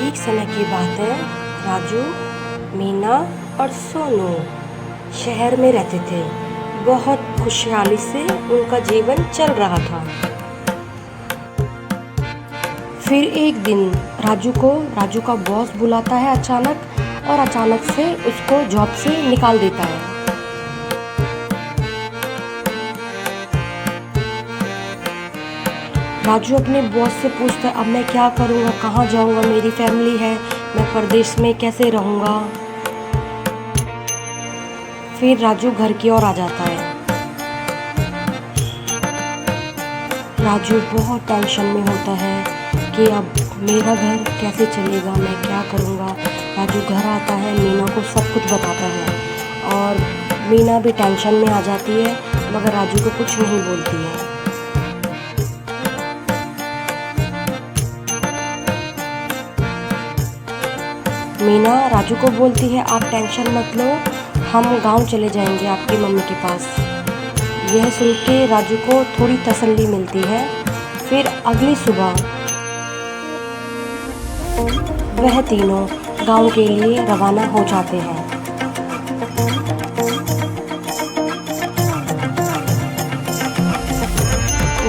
एक समय की बात है। राजू, मीना और सोनू शहर में रहते थे। बहुत खुशहाली से उनका जीवन चल रहा था। फिर एक दिन राजू का बॉस बुलाता है अचानक, और अचानक से उसको जॉब से निकाल देता है। राजू अपने बॉस से पूछता है, अब मैं क्या करूँगा, कहाँ जाऊँगा, मेरी फैमिली है, मैं परदेश में कैसे रहूँगा। फिर राजू घर की ओर आ जाता है। राजू बहुत टेंशन में होता है कि अब मेरा घर कैसे चलेगा, मैं क्या करूँगा। राजू घर आता है, मीना को सब कुछ बताता है और मीना भी टेंशन में आ जाती है, मगर राजू को कुछ नहीं बोलती है। मीना राजू को बोलती है, आप टेंशन मत लो, हम गांव चले जाएंगे आपकी मम्मी के पास। यह सुन के राजू को थोड़ी तसल्ली मिलती है। फिर अगली सुबह वह तीनों गांव के लिए रवाना हो जाते हैं।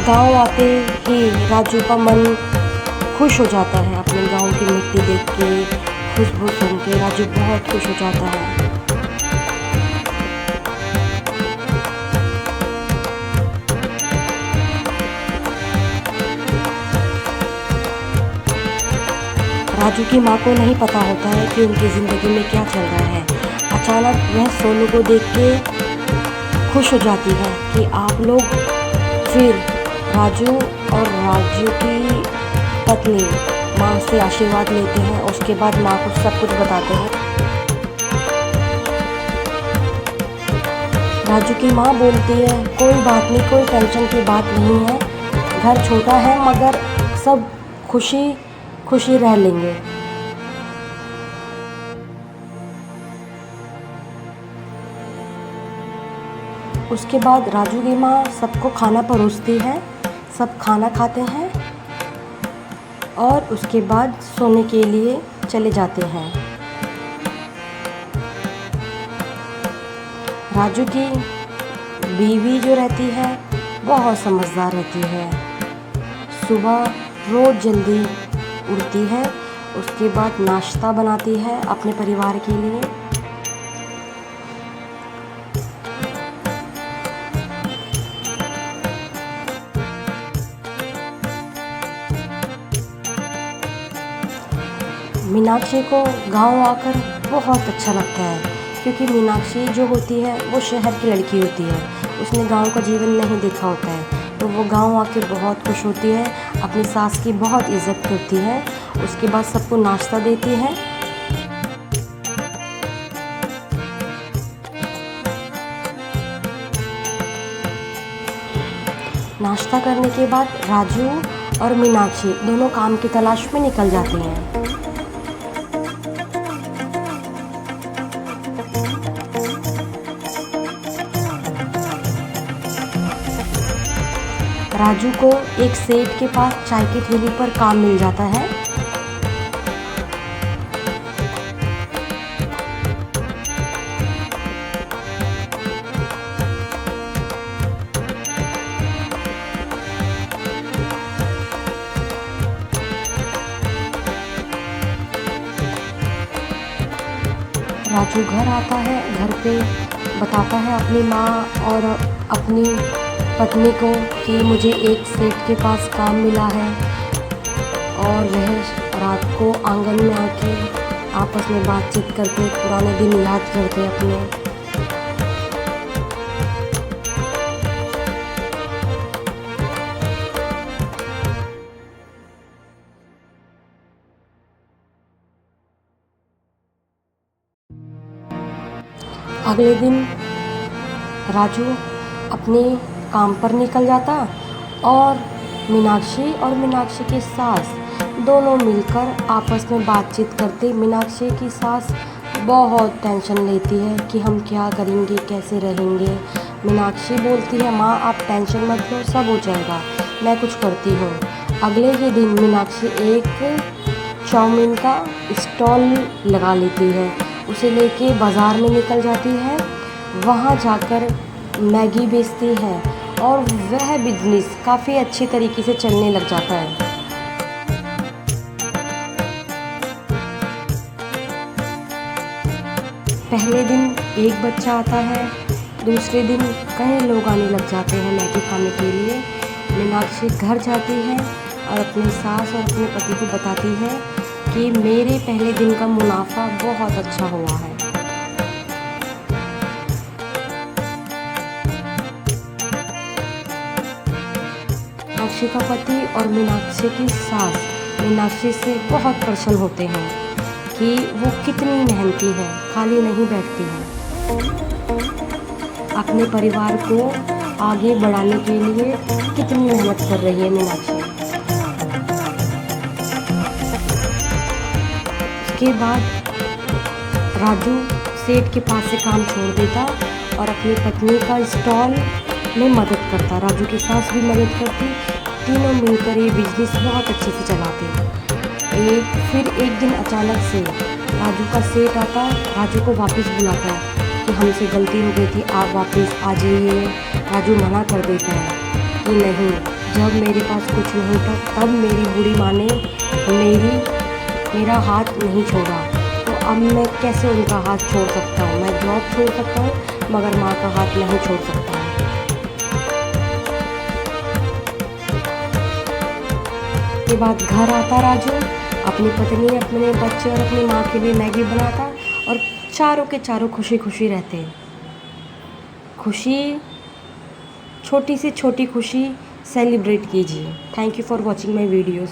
गांव आते ही राजू का मन खुश हो जाता है। अपने गांव की मिट्टी देख के, खुशबू सुन के राजू बहुत खुश हो जाता है। राजू की माँ को नहीं पता होता है कि उनकी ज़िंदगी में क्या चल रहा है। अचानक वह सोनू को देख के खुश हो जाती है कि आप लोग। फिर राजू और राजू की पत्नी माँ से आशीर्वाद लेते हैं। उसके बाद माँ को सब कुछ बताते हैं। राजू की माँ बोलती है, कोई बात नहीं, कोई टेंशन की बात नहीं है, घर छोटा है मगर सब खुशी खुशी रह लेंगे। उसके बाद राजू की माँ सबको खाना परोसती है, सब खाना खाते हैं और उसके बाद सोने के लिए चले जाते हैं। राजू की बीवी जो रहती है बहुत समझदार रहती है। सुबह रोज़ जल्दी उठती है, उसके बाद नाश्ता बनाती है अपने परिवार के लिए। मीनाक्षी को गांव आकर बहुत अच्छा लगता है, क्योंकि मीनाक्षी जो होती है वो शहर की लड़की होती है। उसने गांव का जीवन नहीं देखा होता है, तो वो गांव आके बहुत खुश होती है, अपनी सास की बहुत इज्जत करती है। उसके बाद सबको नाश्ता देती है। नाश्ता करने के बाद राजू और मीनाक्षी दोनों काम की तलाश में निकल जाती हैं। राजू को एक सेठ के पास चाय की ठेली पर काम मिल जाता है। राजू घर आता है, घर पे बताता है अपनी माँ और अपनी पत्नी को कि मुझे एक सेठ के पास काम मिला है। और वह रात को आंगन में आके आपस में बातचीत करते, पुराने दिन याद करते अपने। अगले दिन राजू अपने काम पर निकल जाता और मीनाक्षी की सास दोनों मिलकर आपस में बातचीत करते। मीनाक्षी की सास बहुत टेंशन लेती है कि हम क्या करेंगे, कैसे रहेंगे। मीनाक्षी बोलती है, माँ आप टेंशन मत लो, सब हो जाएगा, मैं कुछ करती हूँ। अगले ही दिन मीनाक्षी एक चाउमीन का स्टॉल लगा लेती है, उसे लेके बाज़ार में निकल जाती है, वहाँ जाकर मैगी बेचती है और वह बिजनेस काफ़ी अच्छे तरीके से चलने लग जाता है। पहले दिन एक बच्चा आता है, दूसरे दिन कई लोग आने लग जाते हैं मैगी खाने के लिए। मीनाक्षी घर जाती है और अपनी सास और अपने पति को बताती है कि मेरे पहले दिन का मुनाफा बहुत अच्छा हुआ है। मीनाक्षी का पति और मीनाक्षी की सास मीनाक्षी से बहुत प्रसन्न होते हैं कि वो कितनी मेहनती है, खाली नहीं बैठती है। अपने परिवार को आगे बढ़ाने के लिए कितनी मेहनत कर रही है मीनाक्षी। उसके बाद राजू सेठ के पास से काम छोड़ देता और अपनी पत्नी का स्टॉल में मदद करता। राजू की सास भी मदद करती, तीनों मिलकर ये बिजनेस बहुत अच्छे से चलाते। फिर एक दिन अचानक से राजू का सेठ आता, राजू को वापस बुलाता है कि हमसे गलती हो गई थी, आप वापस आ जाइए। राजू मना कर देता है कि नहीं, जब मेरे पास कुछ नहीं था तब मेरी बूढ़ी माँ ने मेरा हाथ नहीं छोड़ा, तो अब मैं कैसे उनका हाथ छोड़ सकता हूँ। मैं जॉब छोड़ सकता हूँ मगर माँ का हाथ नहीं छोड़ सकता हूँ। के बाद घर आता राजू, अपनी पत्नी, अपने बच्चे और अपनी माँ के लिए मैगी बनाता और चारों के चारों खुशी खुशी रहते हैं। खुशी, छोटी से छोटी खुशी सेलिब्रेट कीजिए। Thank you for watching my videos.